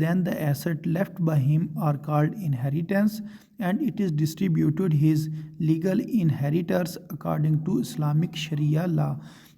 then the asset left by him are called inheritance and it is distributed his legal inheritors according to Islamic Sharia law।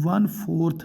1/4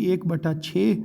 1/6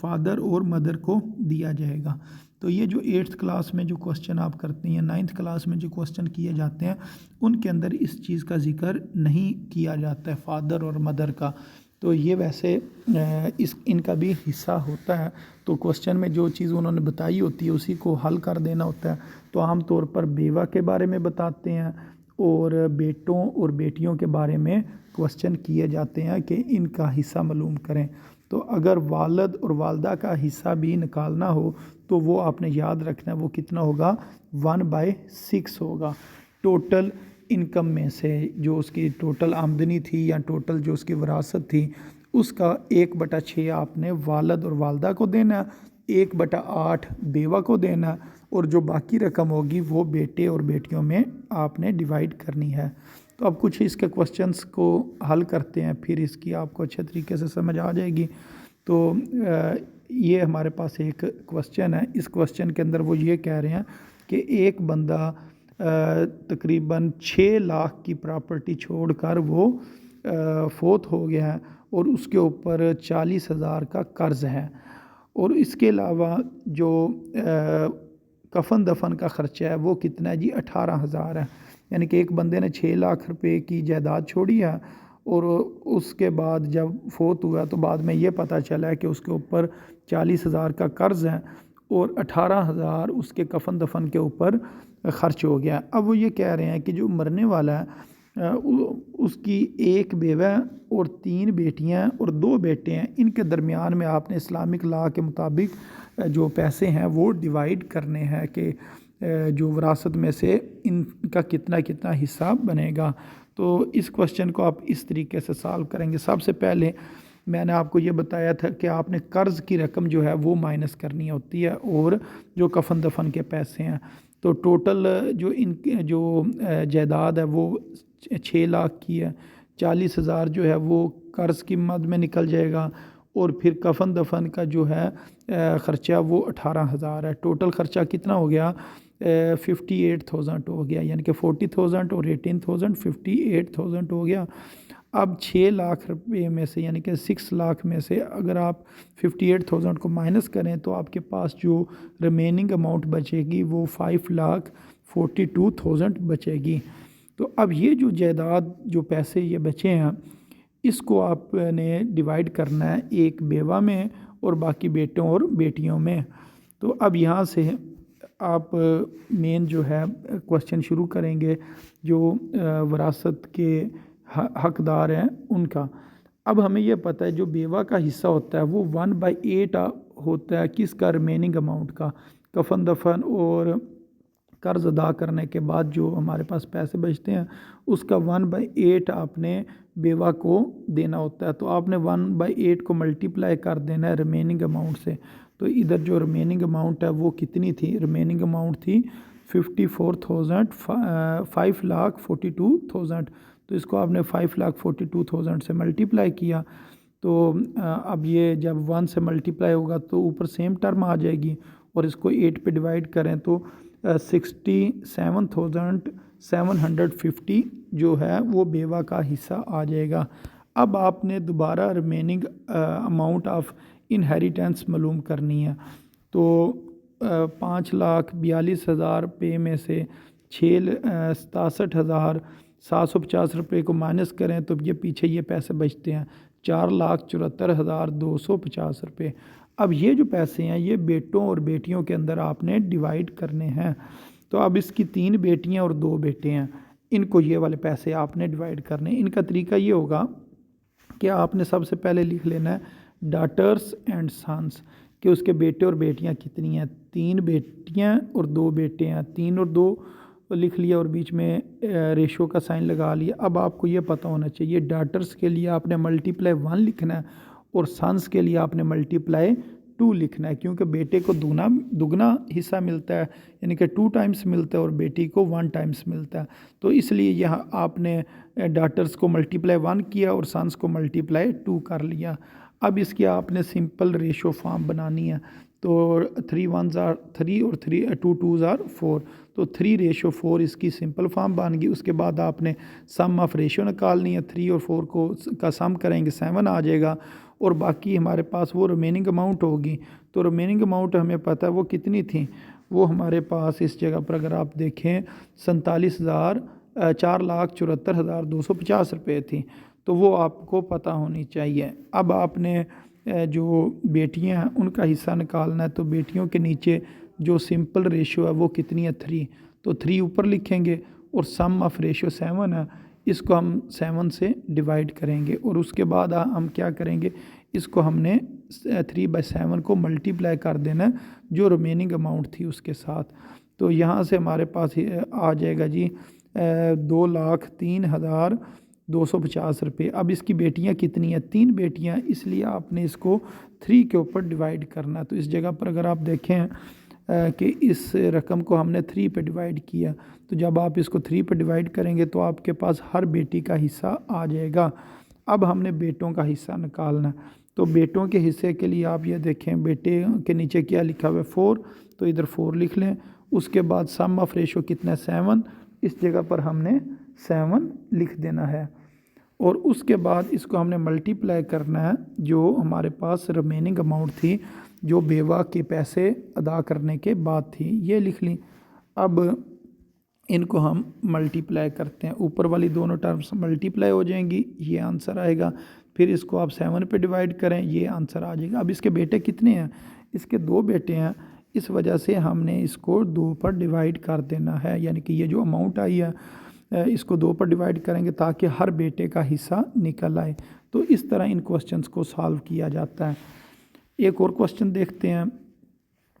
father اور mother کو دیا جائے گا۔ تو یہ جو 8th class میں جو کوسچن آپ کرتے ہیں، 9th کلاس میں جو کوسچن کیے جاتے ہیں، ان کے اندر اس چیز کا ذکر نہیں کیا جاتا ہے فادر اور مدر کا۔ تو یہ ویسے ان کا بھی حصہ ہوتا ہے، تو کوسچن میں جو چیز انہوں نے بتائی ہوتی ہے اسی کو حل کر دینا ہوتا ہے۔ تو عام طور پر بیوہ کے بارے میں بتاتے ہیں اور بیٹوں اور بیٹیوں کے بارے میں کوسچن کیے جاتے ہیں کہ ان کا حصہ معلوم کریں۔ تو اگر والد اور والدہ کا حصہ بھی نکالنا ہو تو وہ آپ نے یاد رکھنا ہے وہ کتنا ہوگا، 1/6 ہوگا ٹوٹل انکم میں سے، جو اس کی ٹوٹل آمدنی تھی یا ٹوٹل جو اس کی وراثت تھی اس کا 1/6 آپ نے والد اور والدہ کو دینا، 1/8 بیوہ کو دینا، اور جو باقی رقم ہوگی وہ بیٹے اور بیٹیوں میں آپ نے ڈیوائیڈ کرنی ہے۔ تو اب کچھ اس کے کوسچنس کو حل کرتے ہیں، پھر اس کی آپ کو اچھے طریقے سے سمجھ آ جائے گی۔ تو یہ ہمارے پاس ایک کوسچن ہے، اس کوسچن کے اندر وہ یہ کہہ رہے ہیں کہ ایک بندہ تقریباً 6 لاکھ کی پراپرٹی چھوڑ کر وہ فوت ہو گیا ہے اور اس کے اوپر 40,000 کا قرض ہے، اور اس کے علاوہ جو کفن دفن کا خرچہ ہے وہ کتنا ہے جی، 18,000 ہے۔ یعنی کہ ایک بندے نے 6 لاکھ روپے کی جائیداد چھوڑی ہے اور اس کے بعد جب فوت ہوا تو بعد میں یہ پتہ چلا ہے کہ اس کے اوپر 40,000 کا قرض ہے اور 18,000 اس کے کفن دفن کے اوپر خرچ ہو گیا۔ اب وہ یہ کہہ رہے ہیں کہ جو مرنے والا ہے اس کی ایک بیوہ اور 3 بیٹیاں اور 2 بیٹے ہیں، ان کے درمیان میں آپ نے اسلامک لاء کے مطابق جو پیسے ہیں وہ ڈیوائیڈ کرنے ہیں کہ جو وراثت میں سے ان کا کتنا کتنا حصہ بنے گا۔ تو اس کوسچن کو آپ اس طریقے سے سالو کریں گے۔ سب سے پہلے میں نے آپ کو یہ بتایا تھا کہ آپ نے قرض کی رقم جو ہے وہ مائنس کرنی ہوتی ہے اور جو کفن دفن کے پیسے ہیں، تو ٹوٹل جو ان جو جائیداد ہے وہ 6 لاکھ کی ہے، 40,000 جو ہے وہ قرض کی مد میں نکل جائے گا، اور پھر کفن دفن کا جو ہے خرچہ وہ 18,000 ہے۔ ٹوٹل خرچہ کتنا ہو گیا، 58,000 ہو گیا، یعنی کہ 40,000 اور 18,000 58,000 ہو گیا۔ اب 6 لاکھ روپے میں سے یعنی کہ 6 لاکھ میں سے اگر آپ 58,000 کو مائنس کریں تو آپ کے پاس جو ریمیننگ اماؤنٹ بچے گی وہ 5,42,000 بچے گی۔ تو اب یہ جو جائیداد جو پیسے یہ بچے ہیں اس کو آپ نے ڈیوائیڈ کرنا ہے ایک بیوہ میں اور باقی بیٹوں اور بیٹیوں میں۔ تو اب یہاں سے آپ مین جو ہے کوسچن شروع کریں گے جو وراثت کے حقدار ہیں ان کا۔ اب ہمیں یہ پتہ ہے جو بیوہ کا حصہ ہوتا ہے وہ 1/8 ہوتا ہے کس کا، ریمیننگ اماؤنٹ کا، کفن دفن اور قرض ادا کرنے کے بعد جو ہمارے پاس پیسے بچتے ہیں اس کا 1/8 آپ نے بیوہ کو دینا ہوتا ہے۔ تو آپ نے 1/8 کو ملٹیپلائی کر دینا ہے ریمیننگ اماؤنٹ سے۔ تو ادھر جو ریمیننگ اماؤنٹ ہے وہ کتنی تھی، ریمیننگ اماؤنٹ تھی 5,42,000۔ تو اس کو آپ نے 5,42,000 سے ملٹیپلائی کیا، تو اب یہ جب 1 سے ملٹیپلائی ہوگا تو اوپر سیم ٹرم آ جائے گی، اور اس کو 8 پہ ڈیوائیڈ کریں تو 67,750 جو ہے وہ بیوہ کا حصہ آ جائے گا۔ اب آپ نے دوبارہ ریمیننگ اماؤنٹ آف انہیریٹنس معلوم کرنی ہے۔ تو 5,42,000 روپے میں سے 67,750 روپے کو مائنس کریں تو یہ پیچھے یہ پیسے بچتے ہیں 4,74,250 روپے۔ اب یہ جو پیسے ہیں یہ بیٹوں اور بیٹیوں کے اندر آپ نے ڈیوائیڈ کرنے ہیں۔ تو اب اس کی 3 بیٹیاں اور 2 بیٹے ہیں، ان کو یہ والے پیسے آپ نے ڈیوائیڈ کرنے ہیں۔ ان کا طریقہ یہ ہوگا کہ آپ نے سب سے پہلے لکھ لینا ہے ڈاٹرس اینڈ سنس، کہ اس کے بیٹے اور بیٹیاں کتنی ہیں، 3 بیٹیاں اور 2 بیٹے ہیں، 3 اور 2 لکھ لیا اور بیچ میں ریشو کا سائن لگا لیا۔ اب آپ کو یہ پتہ ہونا چاہیے ڈاٹرس کے لیے آپ نے ملٹیپلائی 1 لکھنا ہے اور سنس کے لیے آپ نے ملٹیپلائی 2 لکھنا ہے، کیونکہ بیٹے کو دگنا حصہ ملتا ہے، یعنی کہ 2 ٹائمز ملتا ہے اور بیٹی کو 1 ٹائمز ملتا ہے۔ تو اس لیے یہاں آپ نے ڈاٹرس کو ملٹیپلائی 1 کیا اور سنس کو ملٹیپلائی 2 کر لیا۔ اب اس کی آپ نے سمپل ریشو فارم بنانی ہے، تو 3 1s are 3 اور 2 2s are 4، تو 3:4 اس کی سمپل فارم بن گئی۔ اس کے بعد آپ نے سم آف ریشو نکالنی ہے، 3 اور 4 کو کا سم کریں گے 7 آ جائے گا، اور باقی ہمارے پاس وہ ریمیننگ اماؤنٹ ہوگی. تو ریمیننگ اماؤنٹ ہمیں پتہ ہے وہ کتنی تھیں. وہ ہمارے پاس اس جگہ پر اگر آپ دیکھیں 4,74,250 روپے تھی. تو وہ آپ کو پتہ ہونی چاہیے. اب آپ نے جو بیٹیاں ہیں ان کا حصہ نکالنا ہے. تو بیٹیوں کے نیچے جو سمپل ریشو ہے وہ کتنی ہے 3. تو 3 اوپر لکھیں گے اور سم آف ریشو 7 ہے, اس کو ہم 7 سے ڈیوائڈ کریں گے. اور اس کے بعد ہم کیا کریں گے, اس کو ہم نے 3/7 کو ملٹیپلائی کر دینا جو ریمیننگ اماؤنٹ تھی اس کے ساتھ. تو یہاں سے ہمارے پاس آ جائے گا جی 2,03,250 روپے. اب اس کی بیٹیاں کتنی ہیں, 3 بیٹیاں, اس لیے آپ نے اس کو 3 کے اوپر ڈیوائڈ کرنا. تو اس جگہ پر اگر آپ دیکھیں کہ اس رقم کو ہم نے 3 پہ ڈیوائڈ کیا, تو جب آپ اس کو 3 پہ ڈیوائڈ کریں گے تو آپ کے پاس ہر بیٹی کا حصہ آ جائے گا. اب ہم نے بیٹوں کا حصہ نکالنا. تو بیٹوں کے حصے کے لیے آپ یہ دیکھیں, بیٹے کے نیچے کیا لکھا ہوا ہے 4, تو ادھر 4 لکھ لیں. اس کے بعد سم آف ریشو کتنا ہے 7, اس جگہ پر ہم نے 7 لکھ دینا ہے. اور اس کے بعد اس کو ہم نے ملٹیپلائی کرنا ہے جو ہمارے پاس ریمیننگ اماؤنٹ تھی جو بیوہ کے پیسے ادا کرنے کے بعد تھی, یہ لکھ لی. اب ان کو ہم ملٹیپلائی کرتے ہیں, اوپر والی دونوں ٹرمز ملٹیپلائی ہو جائیں گی, یہ آنسر آئے گا. پھر اس کو آپ 7 پہ ڈیوائڈ کریں, یہ آنسر آ جائے گا. اب اس کے بیٹے کتنے ہیں, اس کے 2 بیٹے ہیں, اس وجہ سے ہم نے اس کو 2 پر ڈیوائڈ کر دینا ہے. یعنی کہ یہ جو اماؤنٹ آئی ہے اس کو 2 پر ڈیوائڈ کریں گے تاکہ ہر بیٹے کا حصہ نکل آئے. تو اس طرح ان کوسچنز کو سالو کیا جاتا ہے. ایک اور کوسچن دیکھتے ہیں,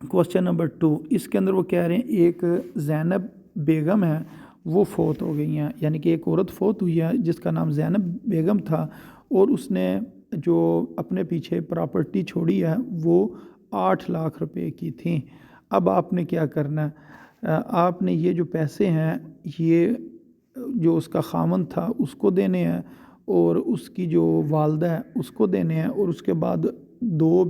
کوسچن نمبر 2. اس کے اندر وہ کہہ رہے ہیں ایک زینب بیگم ہے, وہ فوت ہو گئی ہیں. یعنی کہ ایک عورت فوت ہوئی ہے جس کا نام زینب بیگم تھا, اور اس نے جو اپنے پیچھے پراپرٹی چھوڑی ہے وہ 8 لاکھ روپے کی تھیں. اب آپ نے کیا کرنا ہے, آپ نے یہ جو پیسے ہیں یہ جو اس کا خاوند تھا اس کو دینے ہیں, اور اس کی جو والدہ ہے اس کو دینے ہیں, اور اس کے بعد 2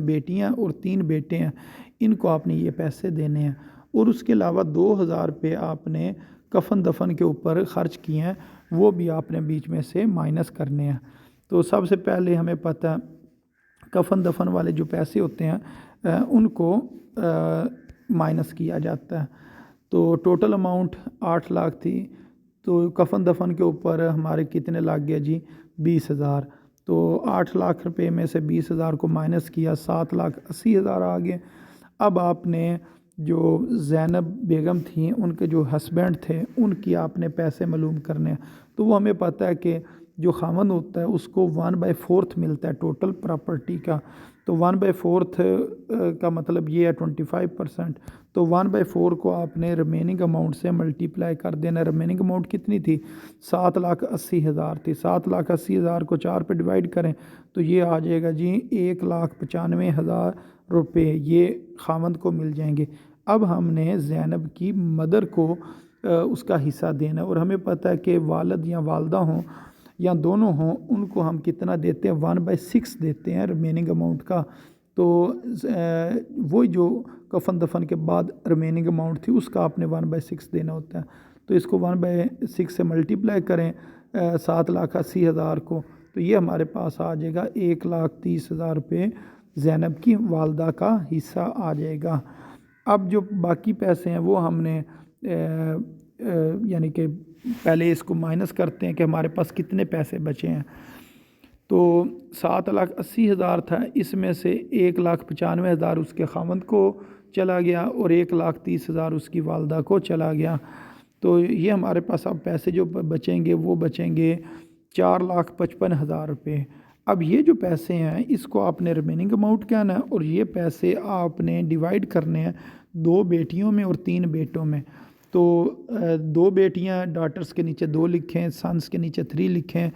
بیٹیاں اور 3 بیٹے ہیں, ان کو آپ نے یہ پیسے دینے ہیں. اور اس کے علاوہ 2,000 روپے آپ نے کفن دفن کے اوپر خرچ کیے ہیں, وہ بھی آپ نے بیچ میں سے مائنس کرنے ہیں. تو سب سے پہلے ہمیں پتہ ہے کفن دفن والے جو پیسے ہوتے ہیں ان کو مائنس کیا جاتا ہے. تو ٹوٹل اماؤنٹ 8 لاکھ تھی, تو کفن دفن کے اوپر ہمارے کتنے لگ گیا جی 20,000. تو 8 لاکھ روپے میں سے 20,000 کو مائنس کیا, 7,80,000 آ گئے. اب آپ نے جو زینب بیگم تھیں ان کے جو ہسبینڈ تھے ان کی آپ نے پیسے معلوم کرنے ہیں. تو وہ ہمیں پتہ ہے کہ جو خاوند ہوتا ہے اس کو 1/4 ملتا ہے ٹوٹل پراپرٹی کا. تو 1/4 کا مطلب یہ ہے 25%. تو 1/4 کو آپ نے ریمیننگ اماؤنٹ سے ملٹیپلائی کر دینا. ریمیننگ اماؤنٹ کتنی تھی 7,80,000 تھی. 7,80,000 کو 4 پہ ڈیوائڈ کریں تو یہ آ جائے گا جی 1,95,000 روپے, یہ خاوند کو مل جائیں گے. اب ہم نے زینب کی مدر کو اس کا حصہ دینا, اور ہمیں پتہ ہے کہ والد یا والدہ ہوں یا دونوں ہوں ان کو ہم کتنا دیتے ہیں 1/6 دیتے ہیں ریمیننگ اماؤنٹ کا. تو وہی جو کفن دفن کے بعد ریمیننگ اماؤنٹ تھی اس کا آپ نے 1/6 دینا ہوتا ہے. تو اس کو 1/6 سے ملٹیپلائی کریں 7,80,000 کو, تو یہ ہمارے پاس آ جائے گا 1,30,000 روپے زینب کی والدہ کا حصہ آ جائے گا. اب جو باقی پیسے ہیں وہ ہم نے یعنی کہ پہلے اس کو مائنس کرتے ہیں کہ ہمارے پاس کتنے پیسے بچے ہیں. تو 7,80,000 تھا, اس میں سے 1,95,000 اس کے خاوند کو چلا گیا اور 1,30,000 اس کی والدہ کو چلا گیا. تو یہ ہمارے پاس اب پیسے جو بچیں گے وہ بچیں گے 4,55,000 روپے. اب یہ جو پیسے ہیں اس کو آپ نے ریمیننگ اماؤنٹ کہنا ہے, اور یہ پیسے آپ نے ڈیوائڈ کرنے ہیں 2 بیٹیوں میں اور 3 بیٹوں میں. تو 2 بیٹیاں ڈاٹرز کے نیچے 2 لکھیں, سنس کے نیچے 3 لکھیں.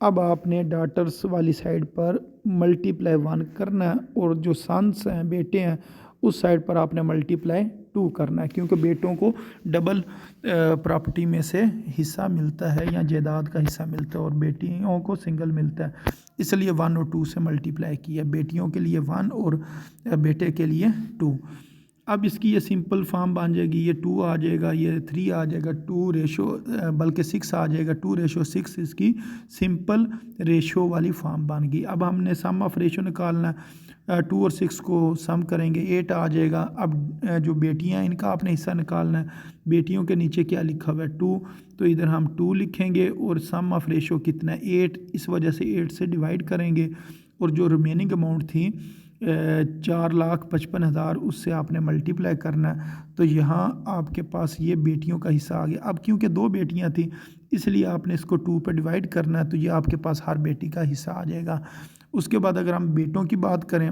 اب آپ نے ڈاٹرز والی سائڈ پر ملٹیپلائی 1 کرنا ہے, اور جو سنس ہیں بیٹے ہیں اس سائڈ پر آپ نے ملٹیپلائی 2 کرنا ہے, کیونکہ بیٹوں کو ڈبل پراپرٹی میں سے حصہ ملتا ہے یا جائیداد کا حصہ ملتا ہے, اور بیٹیوں کو سنگل ملتا ہے. اس لیے 1 اور 2 سے ملٹیپلائی کیا, بیٹیوں کے لیے 1 اور بیٹے کے لیے 2. اب اس کی یہ سمپل فارم بن جائے گی، یہ 2 آ جائے گا، یہ 3 آ جائے گا، 2 ریشو بلکہ 6 آ جائے گا، 2:6 اس کی سمپل ریشو والی فارم بن گئی۔ اب ہم نے سم آف ریشو نکالنا ہے، 2 اور 6 کو سم کریں گے 8 آ جائے گا۔ اب جو بیٹیاں ہیں ان کا آپ نے حصہ نکالنا ہے، بیٹیوں کے نیچے کیا لکھا ہوا ہے 2، تو ادھر ہم 2 لکھیں گے اور سم آف ریشو کتنا ہے 8، اس وجہ سے 8 سے ڈیوائڈ کریں گے، اور جو ریمیننگ اماؤنٹ تھی 4,55,000 اس سے آپ نے ملٹیپلائی کرنا ہے، تو یہاں آپ کے پاس یہ بیٹیوں کا حصہ آ گیا۔ اب کیونکہ 2 بیٹیاں تھیں اس لیے آپ نے اس کو 2 پہ ڈیوائڈ کرنا ہے، تو یہ آپ کے پاس ہر بیٹی کا حصہ آ جائے گا۔ اس کے بعد اگر ہم بیٹوں کی بات کریں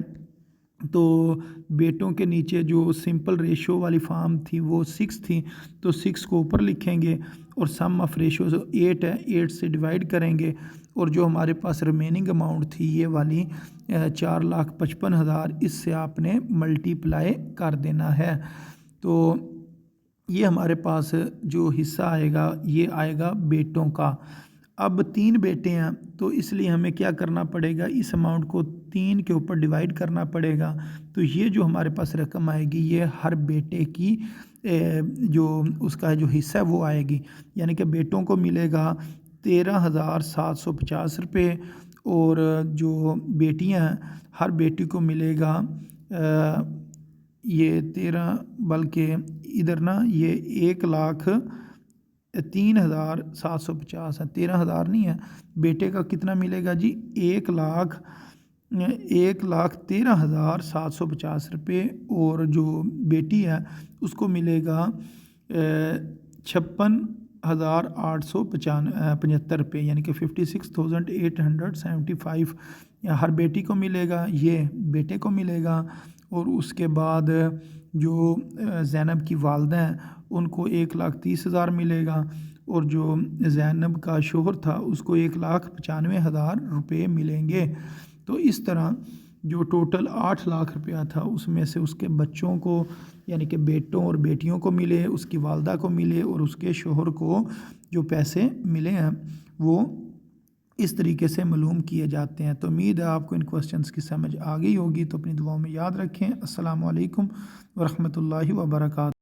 تو بیٹوں کے نیچے جو سمپل ریشو والی فارم تھی وہ 6 تھی، تو 6 کو اوپر لکھیں گے اور سم آف ریشو 8 ہے، 8 سے ڈیوائڈ کریں گے، اور جو ہمارے پاس ریمیننگ اماؤنٹ تھی یہ والی 4,55,000 اس سے آپ نے ملٹیپلائی کر دینا ہے۔ تو یہ ہمارے پاس جو حصہ آئے گا یہ آئے گا بیٹوں کا۔ اب 3 بیٹے ہیں تو اس لیے ہمیں کیا کرنا پڑے گا، اس اماؤنٹ کو 3 کے اوپر ڈیوائڈ کرنا پڑے گا، تو یہ جو ہمارے پاس رقم آئے گی یہ ہر بیٹے کی جو اس کا جو حصہ ہے وہ آئے گی، یعنی کہ بیٹوں کو ملے گا 13,750 روپے، اور جو بیٹیاں ہیں ہر بیٹی کو ملے گا یہ 13 بلکہ ادھر نا یہ 1,03,750 ہے، 13,000 نہیں ہے، بیٹے کا کتنا ملے گا جی 1,13,750 روپے، اور جو بیٹی ہے اس کو ملے گا 56,875 روپے، یعنی کہ 56,875 ہر بیٹی کو ملے گا، یہ بیٹے کو ملے گا۔ اور اس کے بعد جو زینب کی والدہ ہیں ان کو 1,30,000 ملے گا، اور جو زینب کا شوہر تھا اس کو 1,95,000 روپے ملیں گے۔ تو اس طرح جو ٹوٹل 8 لاکھ روپیہ تھا اس میں سے اس کے بچوں کو یعنی کہ بیٹوں اور بیٹیوں کو ملے، اس کی والدہ کو ملے، اور اس کے شوہر کو جو پیسے ملے ہیں وہ اس طریقے سے معلوم کیے جاتے ہیں۔ تو امید ہے آپ کو ان کوسچنز کی سمجھ آ گئی ہوگی، تو اپنی دعاؤں میں یاد رکھیں۔ السلام علیکم ورحمۃ اللہ وبرکاتہ۔